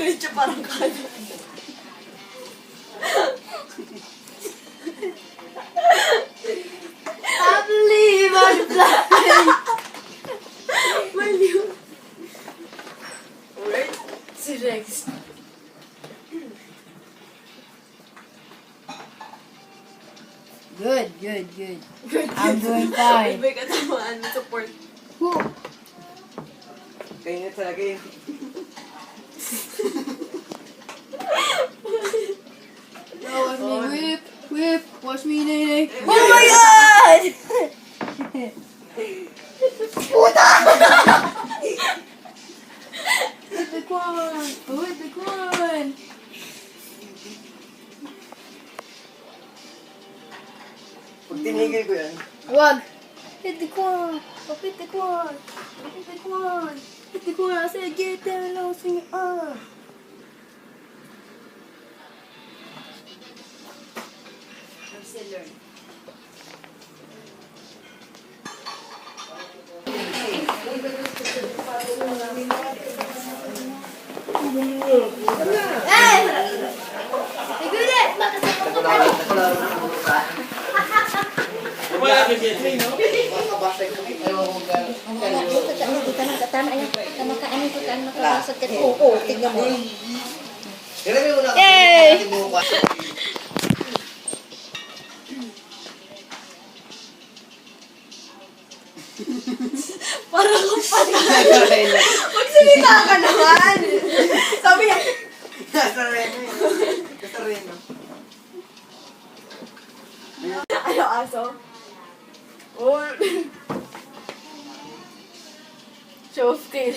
Diretso parang kano. Happily multiply. Maliw. Alright, si Rex. Good. I'm doing fine. May katamaan mo support. Who? Kaya nga talaga yun. Wash me whip, wash me nay. Oh my God! Hit the quan! Hit the quan! Pag tinigil ko yan, Wag! Hit the quan! Hit the quan! Hit the quan! Hit the quan! I said get down low, swing it up! I'm still learning. Hey! Tigil it! nakularo na pumunta. Wala kasi yan. Makakabasag ko. Ewan ko Ilagay mo na kasi. Yay! Kasi buka. Parang kapatid. Magsalita ka naman. Sabi niya, Nasa reno yun. Nasa reno. ano aso? Oh. Show of tail.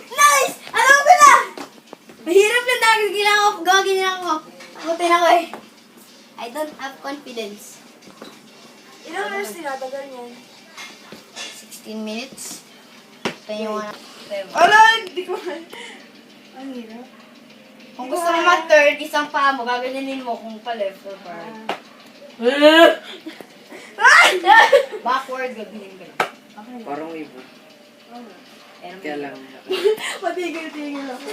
Nice! Alam ko na! Mahirap na gagawin ako. Buti na ko eh. I don't have confidence. Ilang oras tinatagal niyan? 16 minutes. Ito yung one. Ala, hindi ko man. Ang hirap. Kung gusto mo mag-third, isang paa mo, gaganyanin mo kung pa-left or right. Backward, gaganyanin ka lang. Parang ibo. Kaya lang. Patigil-tigil ako.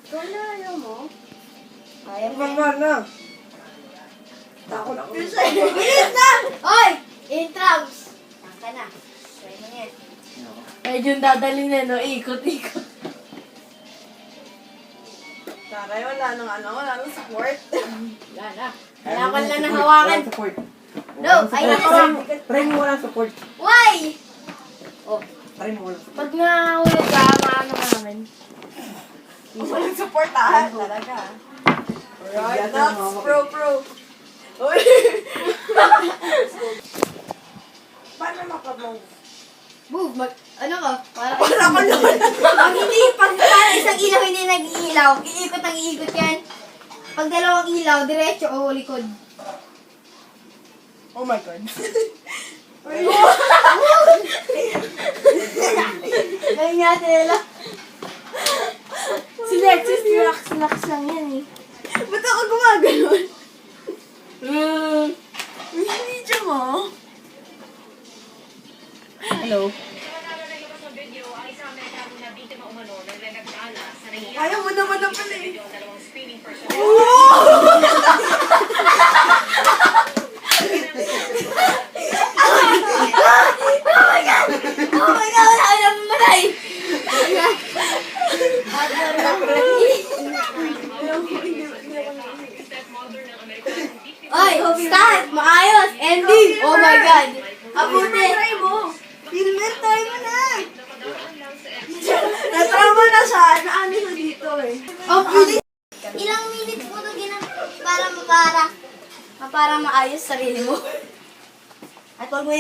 Ikaw na, ayaw mo? Kaya mo. Mama na. Takot ko siya. Bilis na! Oy! Intrams! Saan ka na? Try mo yan. Medyo dadalhin na, no? Ikot-ikot. Taray, wala nang support. Wala na. Kailangan lang na hawakan. Support. No, ay nakawa. Try mo walang support. Why? Oh, Try mo walang support. pag nahulog ka, maano ka namin. Walang support, talaga. Right, that's pro. Uy! Paano makabong? Move, ano ka? Para Wala ka naman. pag isang ilaw hindi nag-iilaw, iikot ang iikot yan. Pag dalawang ilaw, diretso o likod. Oh my God. Ngayon nga nila. Si Lexus, relax lang yan eh. Ba't ako gumaganon? Hindi siya mo. Hello. Ayaw mo naman na pala eh. Oh my God, wala ka naman matay! Oy, start! Maayos! Ending! Oh my God! Abuti! Try mo. Filmer, try mo na. Natrauma na siya. Naano siya dito eh. Oh, bilis! Ilang minutes mo ito para maayos sarili mo? At wag mo